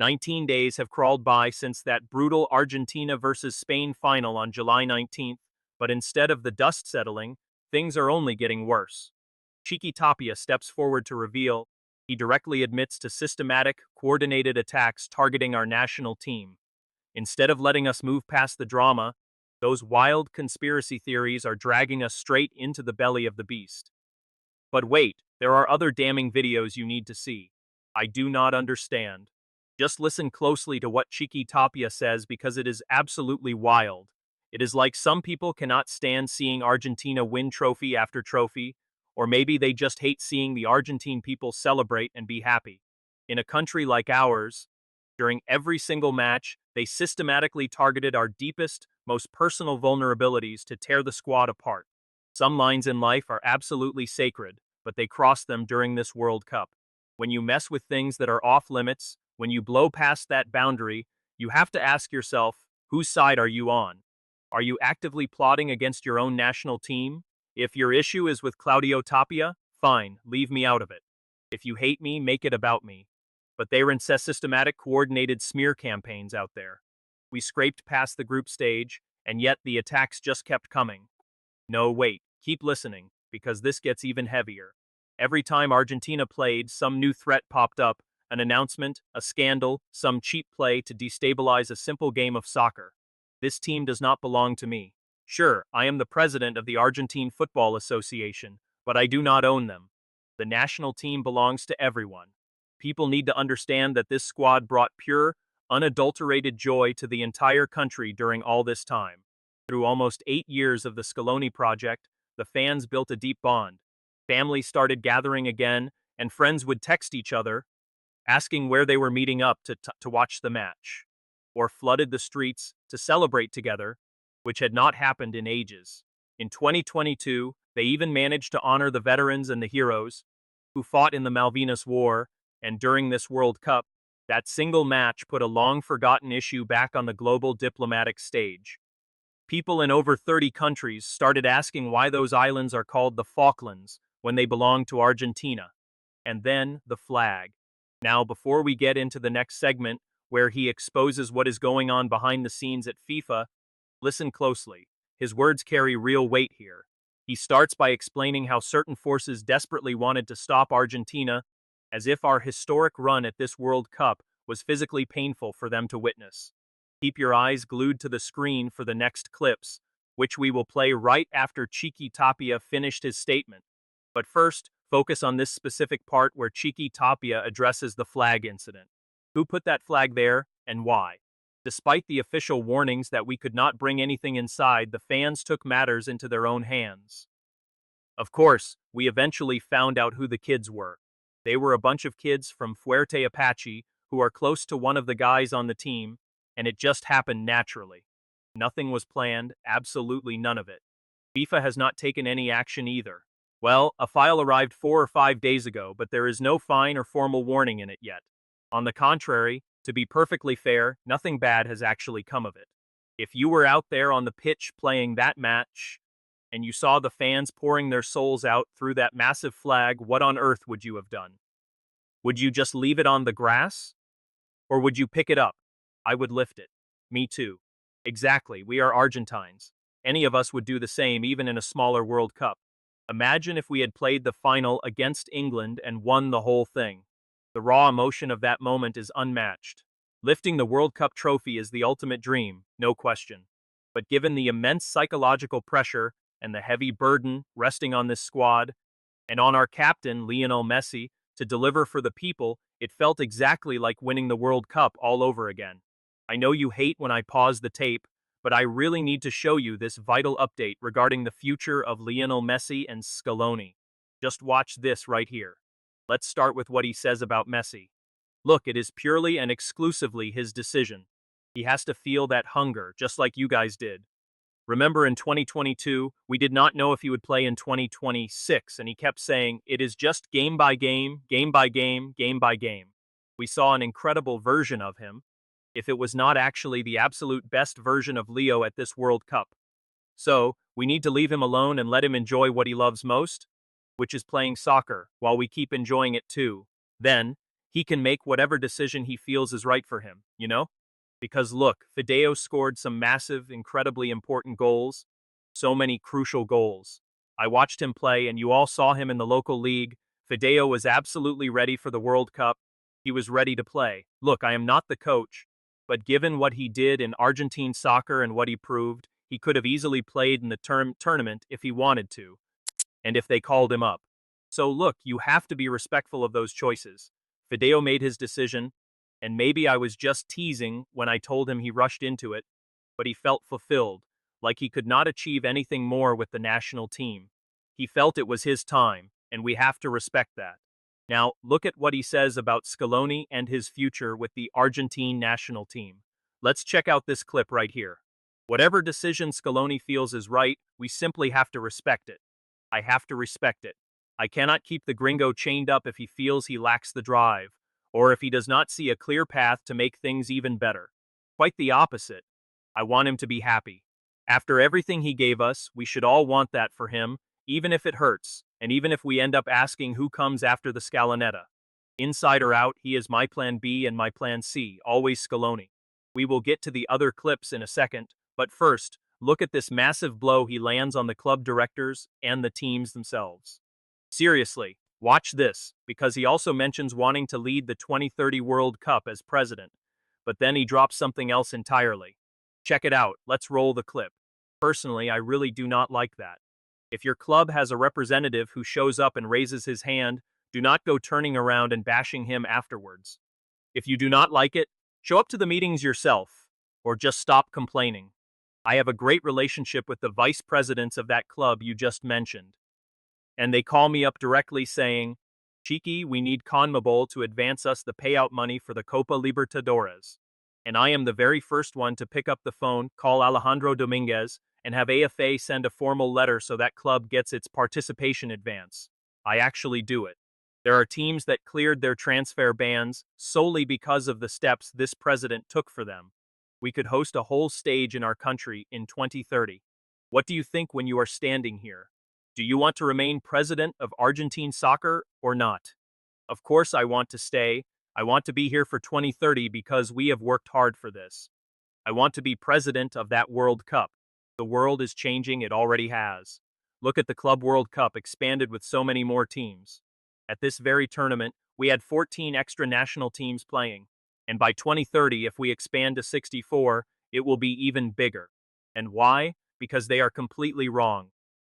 19 days have crawled by since that brutal Argentina versus Spain final on July 19th, but instead of the dust settling, things are only getting worse. Chiqui Tapia steps forward to reveal he directly admits to systematic, coordinated attacks targeting our national team. Instead of letting us move past the drama, those wild conspiracy theories are dragging us straight into the belly of the beast. But wait, there are other damning videos you need to see. I do not understand. Just listen closely to what Chiqui Tapia says because it is absolutely wild. It is like some people cannot stand seeing Argentina win trophy after trophy, or maybe they just hate seeing the Argentine people celebrate and be happy. In a country like ours, during every single match, they systematically targeted our deepest, most personal vulnerabilities to tear the squad apart. Some lines in life are absolutely sacred, but they cross them during this World Cup. When you mess with things that are off limits, when you blow past that boundary, you have to ask yourself, whose side are you on? Are you actively plotting against your own national team? If your issue is with Claudio Tapia, fine, leave me out of it. If you hate me, make it about me. But they ran systematic coordinated smear campaigns out there. We scraped past the group stage, and yet the attacks just kept coming. No, wait, keep listening, because this gets even heavier. Every time Argentina played, some new threat popped up, an announcement, a scandal, some cheap play to destabilize a simple game of soccer. This team does not belong to me. Sure, I am the president of the Argentine Football Association, but I do not own them. The national team belongs to everyone. People need to understand that this squad brought pure, unadulterated joy to the entire country during all this time. Through almost 8 years of the Scaloni project, the fans built a deep bond. Families started gathering again, and friends would text each other, asking where they were meeting up to watch the match, or flooded the streets to celebrate together, which had not happened in ages. In 2022, they even managed to honor the veterans and the heroes who fought in the Malvinas War, and during this World Cup, that single match put a long-forgotten issue back on the global diplomatic stage. People in over 30 countries started asking why those islands are called the Falklands when they belong to Argentina. And then, the flag. Now, before we get into the next segment, where he exposes what is going on behind the scenes at FIFA, listen closely. His words carry real weight here. He starts by explaining how certain forces desperately wanted to stop Argentina, as if our historic run at this World Cup was physically painful for them to witness. Keep your eyes glued to the screen for the next clips, which we will play right after Chiqui Tapia finished his statement. But first, focus on this specific part where Chiqui Tapia addresses the flag incident. Who put that flag there, and why? Despite the official warnings that we could not bring anything inside, the fans took matters into their own hands. Of course, we eventually found out who the kids were. They were a bunch of kids from Fuerte Apache who are close to one of the guys on the team, and it just happened naturally. Nothing was planned, absolutely none of it. FIFA has not taken any action either. Well, a file arrived 4 or 5 days ago, but there is no fine or formal warning in it yet. On the contrary, to be perfectly fair, nothing bad has actually come of it. If you were out there on the pitch playing that match, and you saw the fans pouring their souls out through that massive flag, what on earth would you have done? Would you just leave it on the grass? Or would you pick it up? I would lift it. Me too. Exactly, we are Argentines. Any of us would do the same even in a smaller World Cup. Imagine if we had played the final against England and won the whole thing. The raw emotion of that moment is unmatched. Lifting the World Cup trophy is the ultimate dream, no question. But given the immense psychological pressure and the heavy burden resting on this squad, and on our captain, Lionel Messi, to deliver for the people, it felt exactly like winning the World Cup all over again. I know you hate when I pause the tape, but I really need to show you this vital update regarding the future of Lionel Messi and Scaloni. Just watch this right here. Let's start with what he says about Messi. Look, it is purely and exclusively his decision. He has to feel that hunger, just like you guys did. Remember in 2022, we did not know if he would play in 2026, and he kept saying, it is just game by game, game by game, game by game. We saw an incredible version of him, if it was not actually the absolute best version of Leo at this World Cup. So, we need to leave him alone and let him enjoy what he loves most, which is playing soccer, while we keep enjoying it too. Then, he can make whatever decision he feels is right for him, you know? Because look, Fideo scored some massive, incredibly important goals. So many crucial goals. I watched him play, and you all saw him in the local league. Fideo was absolutely ready for the World Cup. He was ready to play. Look, I am not the coach, but given what he did in Argentine soccer and what he proved, he could have easily played in the tournament if he wanted to, and if they called him up. So look, you have to be respectful of those choices. Fideo made his decision, and maybe I was just teasing when I told him he rushed into it, but he felt fulfilled, like he could not achieve anything more with the national team. He felt it was his time, and we have to respect that. Now, look at what he says about Scaloni and his future with the Argentine national team. Let's check out this clip right here. Whatever decision Scaloni feels is right, we simply have to respect it. I have to respect it. I cannot keep the gringo chained up if he feels he lacks the drive, or if he does not see a clear path to make things even better. Quite the opposite. I want him to be happy. After everything he gave us, we should all want that for him, even if it hurts, and even if we end up asking who comes after the Scalonetta. Inside or out, he is my plan B and my plan C, always Scaloni. We will get to the other clips in a second, but first, look at this massive blow he lands on the club directors and the teams themselves. Seriously, watch this, because he also mentions wanting to lead the 2030 World Cup as president, but then he drops something else entirely. Check it out, let's roll the clip. Personally, I really do not like that. If your club has a representative who shows up and raises his hand, do not go turning around and bashing him afterwards. If you do not like it, show up to the meetings yourself, or just stop complaining. I have a great relationship with the vice presidents of that club you just mentioned, and they call me up directly saying, Chiqui, we need CONMEBOL to advance us the payout money for the Copa Libertadores. And I am the very first one to pick up the phone, call Alejandro Dominguez, and have AFA send a formal letter so that club gets its participation advance. I actually do it. There are teams that cleared their transfer bans solely because of the steps this president took for them. We could host a whole stage in our country in 2030. What do you think when you are standing here? Do you want to remain president of Argentine soccer or not? Of course I want to stay. I want to be here for 2030 because we have worked hard for this. I want to be president of that World Cup. The world is changing, it already has. Look at the Club World Cup expanded with so many more teams. At this very tournament, we had 14 extra national teams playing. And by 2030, if we expand to 64, it will be even bigger. And why? Because they are completely wrong.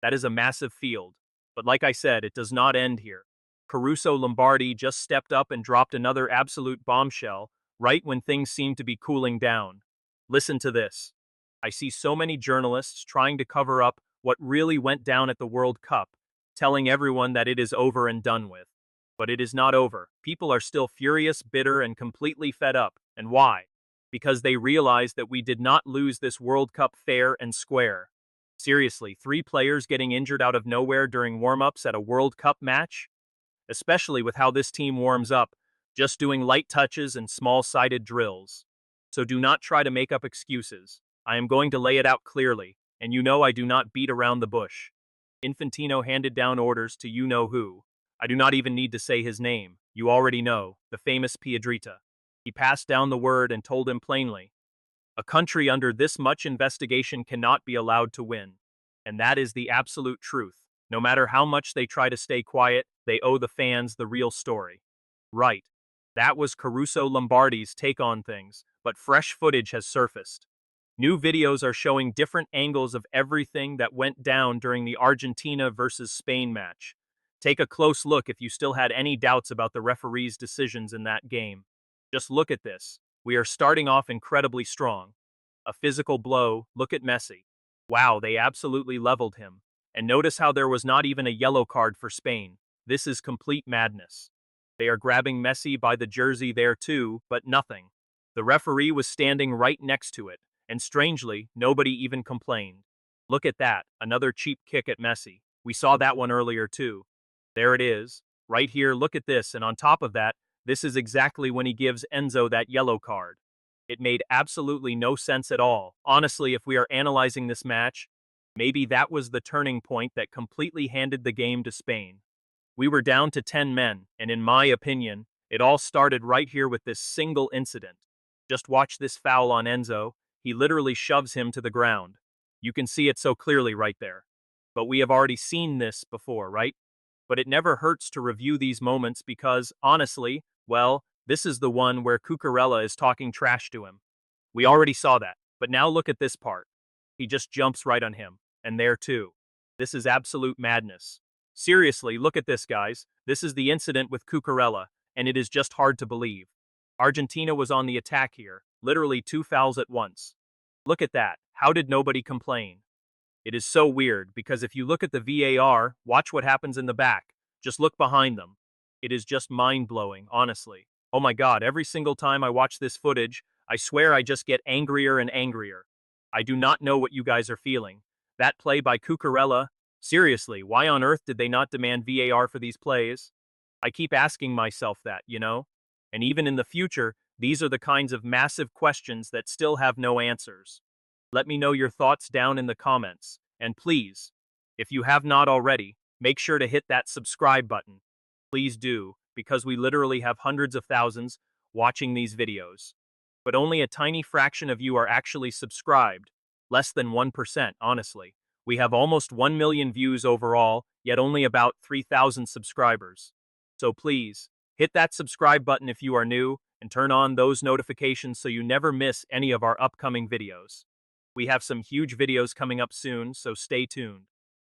That is a massive field. But like I said, it does not end here. Caruso Lombardi just stepped up and dropped another absolute bombshell right when things seemed to be cooling down. Listen to this. I see so many journalists trying to cover up what really went down at the World Cup, telling everyone that it is over and done with. But it is not over. People are still furious, bitter, and completely fed up. And why? Because they realize that we did not lose this World Cup fair and square. Seriously, 3 players getting injured out of nowhere during warm-ups at a World Cup match? Especially with how this team warms up, just doing light touches and small-sided drills. So do not try to make up excuses. I am going to lay it out clearly, and you know I do not beat around the bush. Infantino handed down orders to you-know-who. I do not even need to say his name. You already know, the famous Piedrita. He passed down the word and told him plainly, a country under this much investigation cannot be allowed to win. And that is the absolute truth. No matter how much they try to stay quiet, they owe the fans the real story. Right. That was Caruso Lombardi's take on things, but fresh footage has surfaced. New videos are showing different angles of everything that went down during the Argentina versus Spain match. Take a close look if you still had any doubts about the referee's decisions in that game. Just look at this. We are starting off incredibly strong. A physical blow, look at Messi. Wow, they absolutely leveled him. And notice how there was not even a yellow card for Spain. This is complete madness. They are grabbing Messi by the jersey there too, but nothing. The referee was standing right next to it, and strangely, nobody even complained. Look at that, another cheap kick at Messi. We saw that one earlier too. There it is. Right here, look at this, and on top of that, this is exactly when he gives Enzo that yellow card. It made absolutely no sense at all. Honestly, if we are analyzing this match, maybe that was the turning point that completely handed the game to Spain. We were down to 10 men, and in my opinion, It all started right here with this single incident. Just watch this foul on Enzo. He literally shoves him to the ground. You can see it so clearly right there. But we have already seen this before, right? But it never hurts to review these moments because, honestly, well, this is the one where Cucurella is talking trash to him. We already saw that, but now look at this part. He just jumps right on him, and there too. This is absolute madness. Seriously, look at this, guys. This is the incident with Cucurella, and it is just hard to believe. Argentina was on the attack here, literally two fouls at once. Look at that. How did nobody complain? It is so weird because if you look at the VAR, watch what happens in the back. Just look behind them. It is just mind-blowing, honestly. Oh my god, every single time I watch this footage, I swear I just get angrier and angrier. I do not know what you guys are feeling. That play by Cucurella? Seriously, why on earth did they not demand VAR for these plays? I keep asking myself that, you know? And even in the future, these are the kinds of massive questions that still have no answers. Let me know your thoughts down in the comments. And please, if you have not already, make sure to hit that subscribe button. Please do, because we literally have hundreds of thousands watching these videos. But only a tiny fraction of you are actually subscribed. Less than 1%, honestly. We have almost 1 million views overall, yet only about 3,000 subscribers. So please, hit that subscribe button if you are new, and turn on those notifications so you never miss any of our upcoming videos. We have some huge videos coming up soon, so stay tuned.